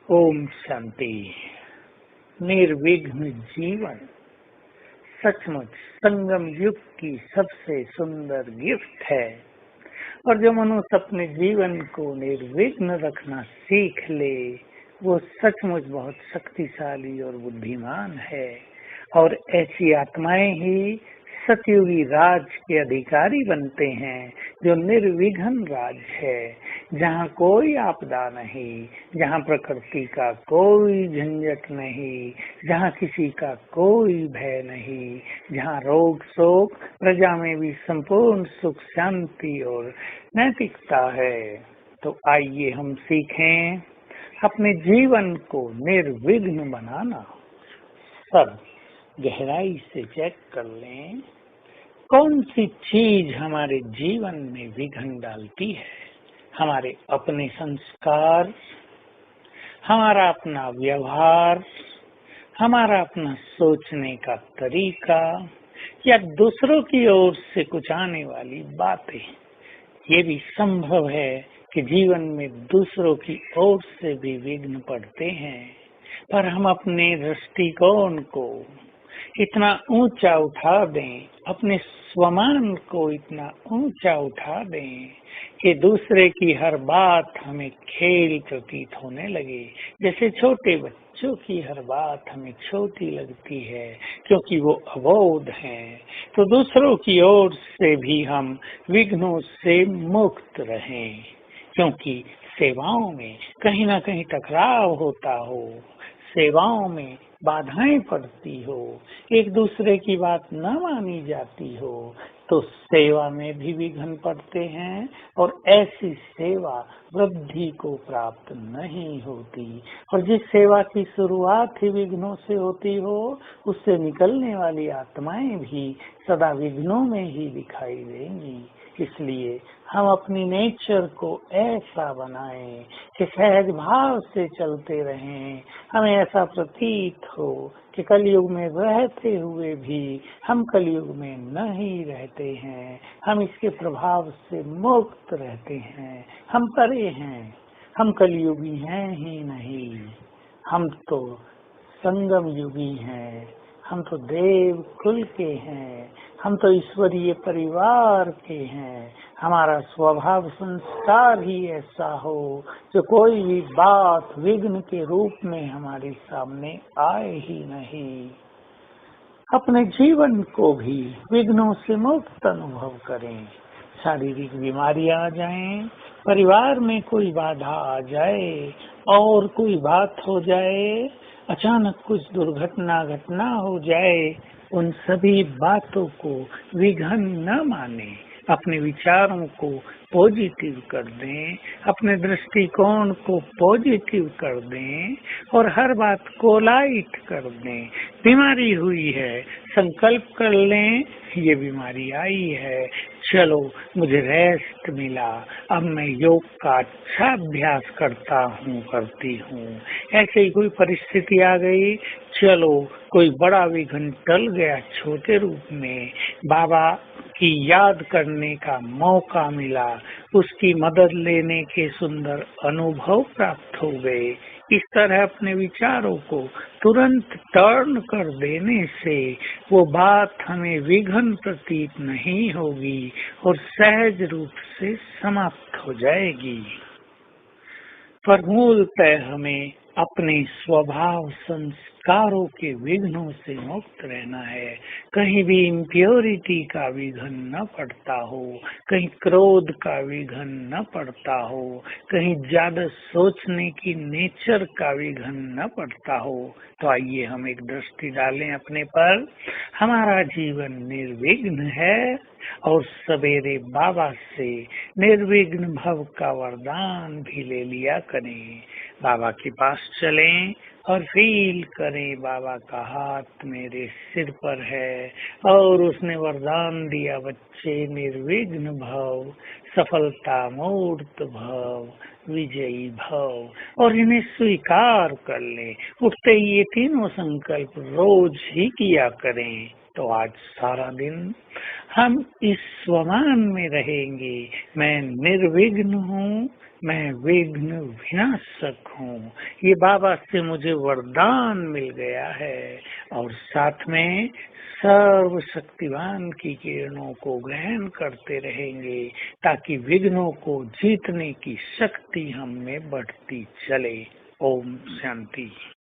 ओम शांति। निर्विघ्न जीवन सचमुच संगम युग की सबसे सुंदर गिफ्ट है, और जो मनुष्य अपने जीवन को निर्विघ्न रखना सीख ले वो सचमुच बहुत शक्तिशाली और बुद्धिमान है। और ऐसी आत्माएं ही सतयुगी राज के अधिकारी बनते हैं, जो निर्विघ्न राज है, जहाँ कोई आपदा नहीं, जहाँ प्रकृति का कोई झंझट नहीं, जहाँ किसी का कोई भय नहीं, जहाँ रोग शोक, प्रजा में भी संपूर्ण सुख शांति और नैतिकता है। तो आइए हम सीखें अपने जीवन को निर्विघ्न बनाना। सब गहराई से चेक कर लें कौन सी चीज हमारे जीवन में विघ्न डालती है। हमारे अपने संस्कार, हमारा अपना व्यवहार, हमारा अपना सोचने का तरीका, या दूसरों की ओर से कुछ आने वाली बातें। ये भी संभव है कि जीवन में दूसरों की ओर से भी विघ्न पड़ते हैं, पर हम अपने दृष्टिकोण को इतना ऊंचा उठा दें, अपने स्वमान को इतना ऊंचा उठा दें कि दूसरे की हर बात हमें खेल प्रतीत होने लगे। जैसे छोटे बच्चों की हर बात हमें छोटी लगती है क्योंकि वो अबोध हैं, तो दूसरों की ओर से भी हम विघ्नों से मुक्त रहें, क्योंकि सेवाओं में कहीं ना कहीं टकराव होता हो, सेवाओं में बाधाएं पड़ती हो, एक दूसरे की बात न मानी जाती हो, तो सेवा में भी विघ्न पड़ते हैं, और ऐसी सेवा वृद्धि को प्राप्त नहीं होती। और जिस सेवा की शुरुआत ही विघ्नों से होती हो, उससे निकलने वाली आत्माएं भी सदा विघ्नों में ही दिखाई देंगी। इसलिए हम अपनी नेचर को ऐसा बनाएं कि सहज भाव से चलते रहें। हमें ऐसा प्रतीत हो कि कलयुग में रहते हुए भी हम कलयुग में नहीं रहते हैं, हम इसके प्रभाव से मुक्त रहते हैं, हम परे हैं, हम कलयुगी हैं ही नहीं, हम तो संगम युगी हैं, हम तो देव कुल के हैं, हम तो ईश्वरीय परिवार के हैं। हमारा स्वभाव संस्कार ही ऐसा हो जो कोई भी बात विघ्न के रूप में हमारे सामने आए ही नहीं। अपने जीवन को भी विघ्नों से मुक्त अनुभव करें। शारीरिक बीमारियां आ जाएं, परिवार में कोई बाधा आ जाए और कोई बात हो जाए, अचानक कुछ घटना हो जाए, उन सभी बातों को विघ्न न माने। अपने विचारों को पॉजिटिव कर दें, अपने दृष्टिकोण को पॉजिटिव कर दें, और हर बात को लाइट कर दें। बीमारी हुई है, संकल्प कर लें ये बीमारी आई है, चलो मुझे रेस्ट मिला, अब मैं योग का अच्छा अभ्यास करती हूँ। ऐसे ही कोई परिस्थिति आ गई, चलो कोई बड़ा विघ्न टल गया छोटे रूप में, बाबा की याद करने का मौका मिला, उसकी मदद लेने के सुंदर अनुभव प्राप्त हो गए। इस तरह अपने विचारों को तुरंत टर्न कर देने से वो बात हमें विघ्न प्रतीत नहीं होगी और सहज रूप से समाप्त हो जाएगी। पर मूलतः हमें अपने स्वभाव संस्कारों के विघ्नों से मुक्त रहना है। कहीं भी इम्प्योरिटी का विघ्न न पड़ता हो, कहीं क्रोध का विघ्न न पड़ता हो, कहीं ज्यादा सोचने की नेचर का विघ्न न पड़ता हो। तो आइए हम एक दृष्टि डालें अपने पर। हमारा जीवन निर्विघ्न है, और सवेरे बाबा से निर्विघ्न भव का वरदान भी ले लिया करें। बाबा के पास चलें और फील करें बाबा का हाथ मेरे सिर पर है, और उसने वरदान दिया, बच्चे निर्विघ्न भव, सफलता मूर्त भव, विजयी भव। और इन्हें स्वीकार कर लें। उठते ही ये तीनों संकल्प रोज ही किया करें। तो आज सारा दिन हम इस स्वमान में रहेंगे, मैं निर्विघ्न हूँ, मैं विघ्न विनाशक हूँ। ये बाबा से मुझे वरदान मिल गया है और साथ में सर्व शक्तिवान की किरणों को ग्रहण करते रहेंगे ताकि विघ्नों को जीतने की शक्ति हम में बढ़ती चले। ओम शांति।